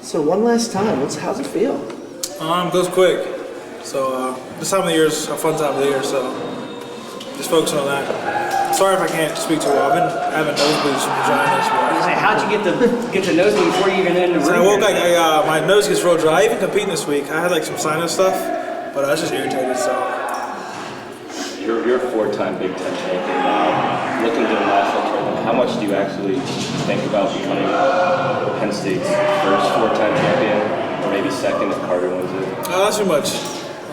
So one last time, how's it feel? Goes quick. So this time of the year is a fun time of the year, so just focusing on that. Sorry if I can't speak too well. I've been having nosebleeds from vaginas. How'd you get the nosebleed before you even in the room? So I woke up, my nose gets real dry. I even competing this week. I had like some sinus stuff, but I was just irritated, so. You're a four-time Big Ten champion now. Looking to the national tournament, how much do you actually think about becoming Penn State's first four-time champion, or maybe second if Carter wins it? Not too much.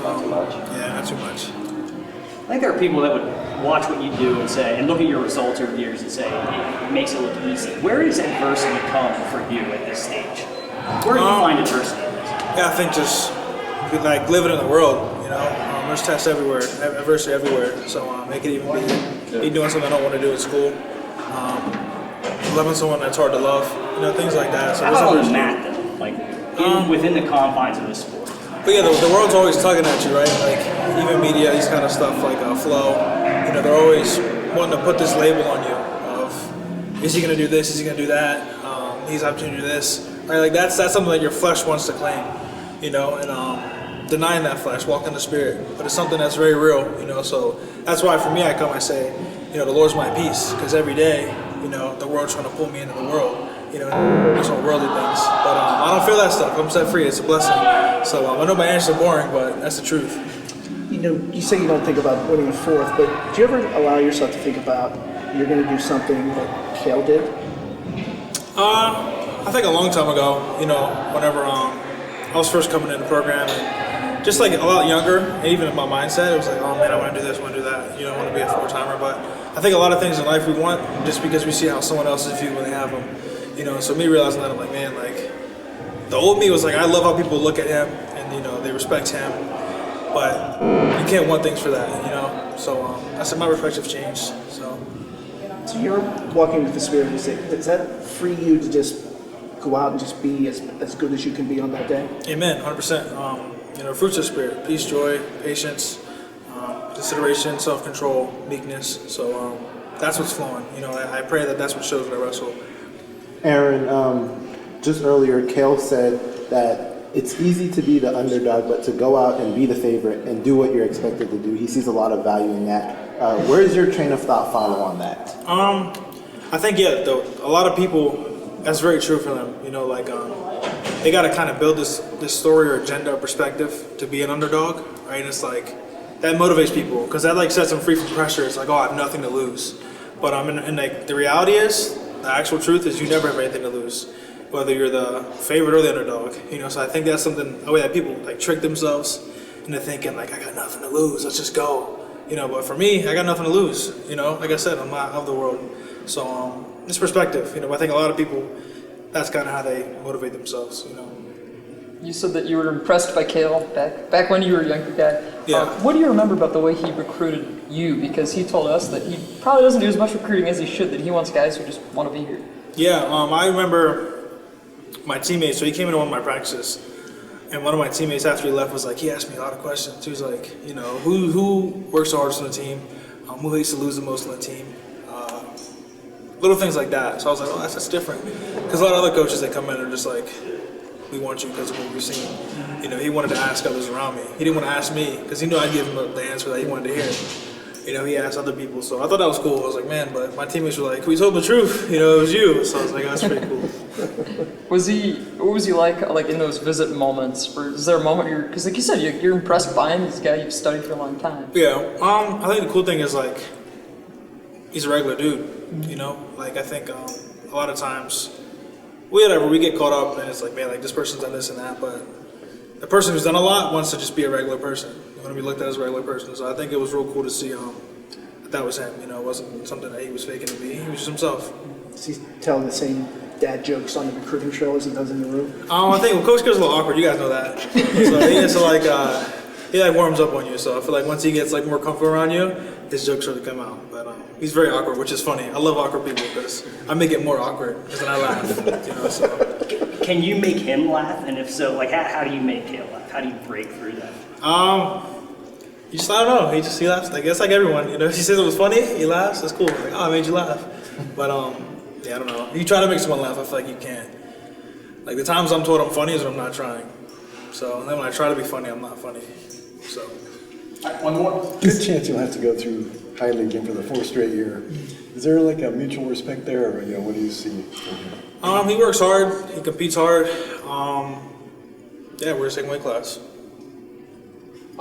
Not too much? Yeah, not too much. I think there are people that would watch what you do and say, and look at your results over the years and say, it makes it look easy. Where does adversity come for you at this stage? Where do you find adversity in this? Yeah, I think just like living in the world, you know. There's tests everywhere, adversity everywhere. So it could even be doing something I don't want to do at school. Loving someone that's hard to love, you know, things like that. So how about on the mat, though? Like within the confines of the sport. But yeah, the world's always tugging at you, right? Like even media, these kind of stuff, like flow. You know, they're always wanting to put this label on you of, is he going to do this? Is he going to do that? He's opportunity to do this. Right? Like that's something that your flesh wants to claim, you know, and denying that flesh, walk in the spirit. But it's something that's very real, you know. So that's why for me, I say, you know, the Lord's my peace, because every day, you know, the world's trying to pull me into the world, you know, there's some worldly things. But I don't feel that stuff. I'm set free. It's a blessing. So I know my answers are boring, but that's the truth. You know, you say you don't think about winning a fourth, but do you ever allow yourself to think about you're going to do something that Cale did? I think a long time ago, you know, whenever I was first coming in the program, and just like a lot younger, and even in my mindset, it was like, oh man, I want to do this, I want to do that. You know, I want to be a four-timer. But I think a lot of things in life we want just because we see how someone else is viewed when they have them. You know, so me realizing that, I'm like, man, like, the old me was like, I love how people look at him and, you know, they respect him. But you can't want things for that, you know? So I said my perspective changed, so. So you're walking with the Spirit. Does that free you to just go out and just be as good as you can be on that day? Amen, 100%. You know, fruits of Spirit, peace, joy, patience, consideration, self-control, meekness. So that's what's flowing. You know, I pray that that's what shows when I wrestle. Aaron, just earlier, Cale said that it's easy to be the underdog, but to go out and be the favorite and do what you're expected to do, he sees a lot of value in that. Where does your train of thought follow on that? I think, yeah, though, a lot of people, that's very true for them. You know, like, they got to kind of build this story or agenda or perspective to be an underdog, right? And it's like, that motivates people because that, like, sets them free from pressure. It's like, oh, I have nothing to lose. But and like, the reality is, the actual truth is you never have anything to lose, whether you're the favorite or the underdog. You know, so I think that's something, a way that people like trick themselves into thinking like, I got nothing to lose, let's just go. You know, but for me, I got nothing to lose. You know, like I said, I'm not of the world. So it's perspective. You know, I think a lot of people, that's kind of how they motivate themselves. You know. You said that you were impressed by Cale back when you were a younger guy. Yeah. What do you remember about the way he recruited you? Because he told us that he probably doesn't do as much recruiting as he should, that he wants guys who just want to be here. Yeah, I remember my teammates, so he came into one of my practices, and one of my teammates after he left was like, he asked me a lot of questions. He was like, you know, who works the hardest on the team? Who hates to lose the most on the team? Little things like that. So I was like, oh, that's different. Because a lot of other coaches that come in are just like, we want you because of what we've seen. You know, he wanted to ask others around me. He didn't want to ask me because he knew I'd give him the answer that he wanted to hear. You know, he asked other people. So I thought that was cool. I was like, man, but my teammates were like, we told the truth. You know, it was you. So I was like, that's pretty cool. What was he like in those visit moments? Or is there a moment because like you said, you're impressed by him, this guy you've studied for a long time. Yeah, I think the cool thing is like, he's a regular dude. You know, like I think a lot of times, we get caught up and it's like, man, like this person's done this and that, but the person who's done a lot wants to just be a regular person. They want to be looked at as a regular person. So I think it was real cool to see that was him. You know, it wasn't something that he was faking to be. He was just himself. Is he telling the same dad jokes on the recruiting show as he does in the room? I think Coach K's a little awkward. You guys know that. So he gets to like he like warms up on you. So I feel like once he gets like more comfortable around you, his jokes start to come out. But he's very awkward, which is funny. I love awkward people because I make it more awkward because then I laugh. You know, so. Can you make him laugh? And if so, like how do you make Cale laugh? How do you break through that? You just, I don't know. He laughs. Like it's like everyone. You know, if he says it was funny, he laughs. That's cool. Like, oh, I made you laugh. But yeah, I don't know. You try to make someone laugh, I feel like you can't. Like the times I'm told I'm funny is when I'm not trying. So and then when I try to be funny, I'm not funny. So One more. Good chance you'll have to go through high league again for the 4th straight year. Is there like a mutual respect there, or what do you see? he works hard. He competes hard. Yeah, we're the same weight class.